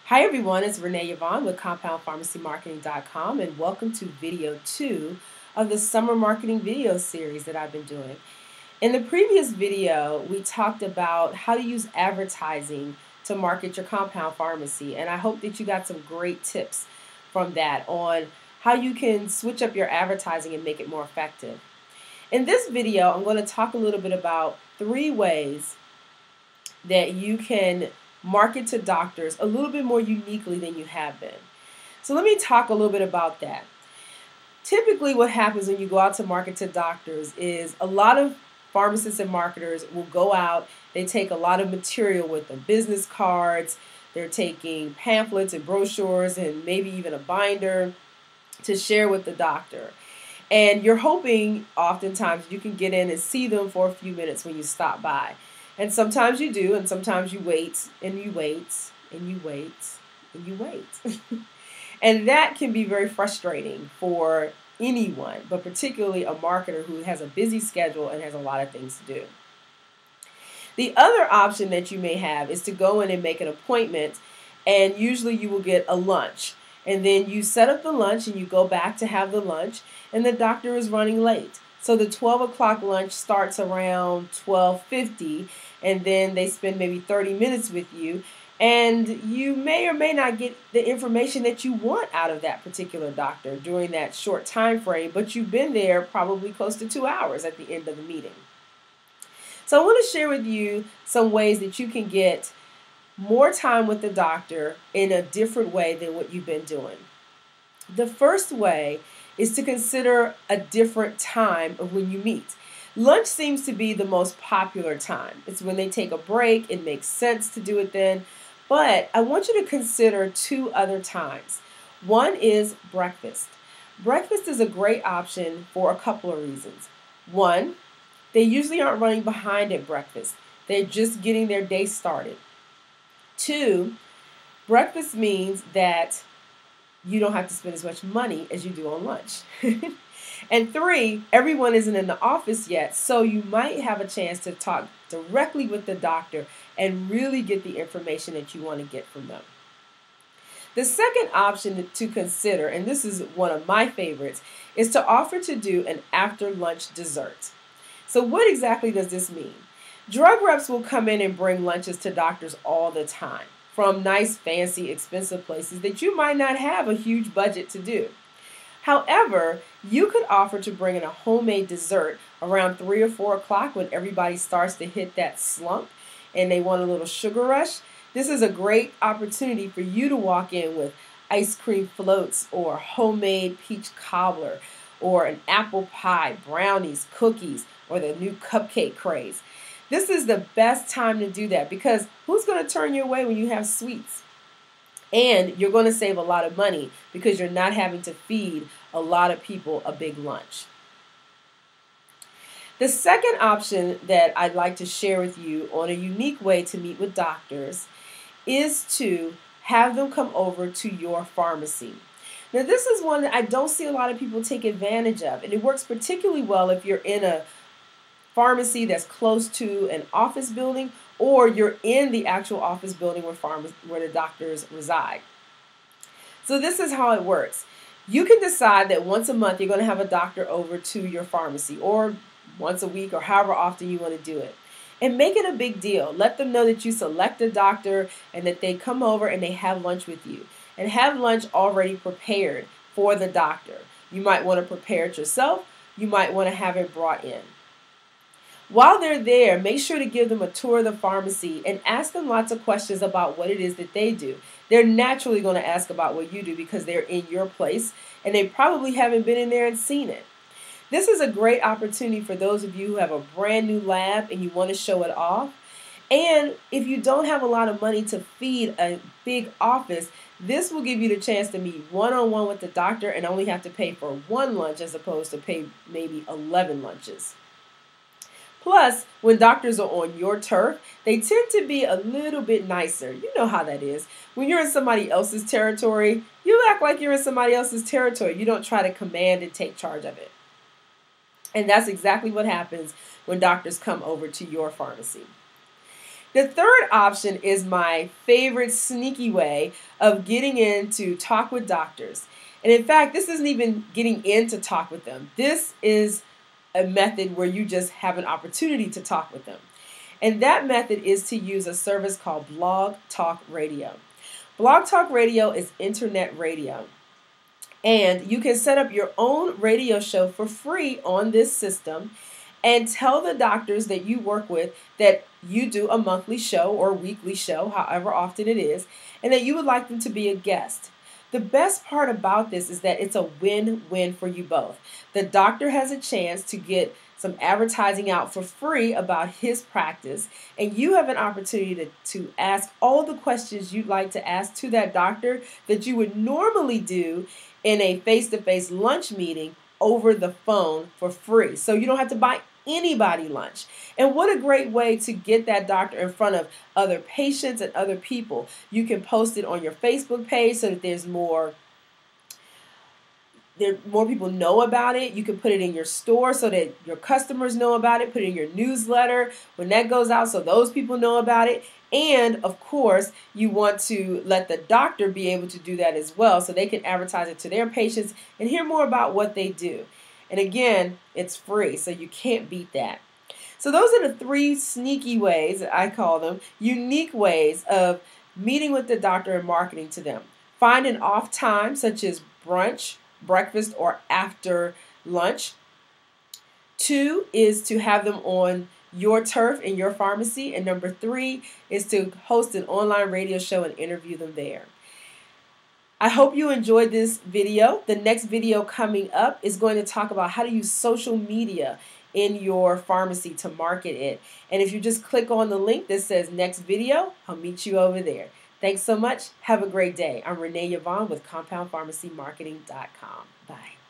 Hi everyone, it's Renee Yvonne with CompoundPharmacyMarketing.com and welcome to video 2 of the summer marketing video series that I've been doing. In the previous video, we talked about how to use advertising to market your compound pharmacy, and I hope that you got some great tips from that on how you can switch up your advertising and make it more effective. In this video, I'm going to talk a little bit about 3 ways that you can market to doctors a little bit more uniquely than you have been. So let me talk a little bit about that. Typically what happens when you go out to market to doctors is a lot of pharmacists and marketers will go out, they take a lot of material with them, business cards, they're taking pamphlets and brochures and maybe even a binder to share with the doctor. And you're hoping oftentimes you can get in and see them for a few minutes when you stop by. And sometimes you do, and sometimes you wait, and you wait, and you wait, and you wait. And that can be very frustrating for anyone, but particularly a marketer who has a busy schedule and has a lot of things to do. The other option that you may have is to go in and make an appointment, and usually you will get a lunch. And then you set up the lunch and you go back to have the lunch, and the doctor is running late. So the 12 o'clock lunch starts around 12:50, and then they spend maybe 30 minutes with you, and you may or may not get the information that you want out of that particular doctor during that short time frame, but you've been there probably close to 2 hours at the end of the meeting. So I want to share with you some ways that you can get more time with the doctor in a different way than what you've been doing. The first way is to consider a different time of when you meet. Lunch seems to be the most popular time. It's when they take a break. It makes sense to do it then. But I want you to consider 2 other times. One is breakfast. Breakfast is a great option for a couple of reasons. One, they usually aren't running behind at breakfast. They're just getting their day started. 2, breakfast means that you don't have to spend as much money as you do on lunch. And 3, everyone isn't in the office yet, so you might have a chance to talk directly with the doctor and really get the information that you want to get from them. The second option to consider, and this is one of my favorites, is to offer to do an after-lunch dessert. So what exactly does this mean? Drug reps will come in and bring lunches to doctors all the time, from nice, fancy, expensive places that you might not have a huge budget to do. However, you could offer to bring in a homemade dessert around 3 or 4 o'clock when everybody starts to hit that slump and they want a little sugar rush. This is a great opportunity for you to walk in with ice cream floats or homemade peach cobbler or an apple pie, brownies, cookies, or the new cupcake craze. This is the best time to do that because who's going to turn you away when you have sweets? And you're going to save a lot of money because you're not having to feed a lot of people a big lunch. The second option that I'd like to share with you on a unique way to meet with doctors is to have them come over to your pharmacy. Now, this is one that I don't see a lot of people take advantage of, and it works particularly well if you're in a pharmacy that's close to an office building, or you're in the actual office building where the doctors reside. So this is how it works. You can decide that once a month you're going to have a doctor over to your pharmacy, or once a week, or however often you want to do it. And make it a big deal. Let them know that you select a doctor and that they come over and they have lunch with you. And have lunch already prepared for the doctor. You might want to prepare it yourself. You might want to have it brought in. While they're there, make sure to give them a tour of the pharmacy and ask them lots of questions about what it is that they do. They're naturally going to ask about what you do because they're in your place and they probably haven't been in there and seen it. This is a great opportunity for those of you who have a brand new lab and you want to show it off. And if you don't have a lot of money to feed a big office, this will give you the chance to meet one-on-one with the doctor and only have to pay for 1 lunch as opposed to pay maybe 11 lunches. Plus, when doctors are on your turf, they tend to be a little bit nicer. You know how that is. When you're in somebody else's territory, you act like you're in somebody else's territory. You don't try to command and take charge of it. And that's exactly what happens when doctors come over to your pharmacy. The third option is my favorite sneaky way of getting in to talk with doctors. And in fact, this isn't even getting in to talk with them. This is a method where you just have an opportunity to talk with them. And that method is to use a service called BlogTalkRadio. BlogTalkRadio is internet radio. And you can set up your own radio show for free on this system and tell the doctors that you work with that you do a monthly show or weekly show, however often it is, and that you would like them to be a guest. The best part about this is that it's a win-win for you both. The doctor has a chance to get some advertising out for free about his practice, and you have an opportunity to ask all the questions you'd like to ask to that doctor that you would normally do in a face-to-face lunch meeting over the phone for free. So you don't have to buy anybody lunch. And what a great way to get that doctor in front of other patients and other people. You can post it on your Facebook page so that more people know about it. You can put it in your store so that your customers know about it. Put it in your newsletter when that goes out so those people know about it. And of course, you want to let the doctor be able to do that as well so they can advertise it to their patients and hear more about what they do. And again, it's free, so you can't beat that. So those are the three sneaky ways, I call them, unique ways of meeting with the doctor and marketing to them. Find an off time, such as brunch, breakfast, or after lunch. 2 is to have them on your turf in your pharmacy. And number 3 is to host an online radio show and interview them there. I hope you enjoyed this video. The next video coming up is going to talk about how to use social media in your pharmacy to market it. And if you just click on the link that says next video, I'll meet you over there. Thanks so much. Have a great day. I'm Renee Yvonne with CompoundPharmacyMarketing.com. Bye.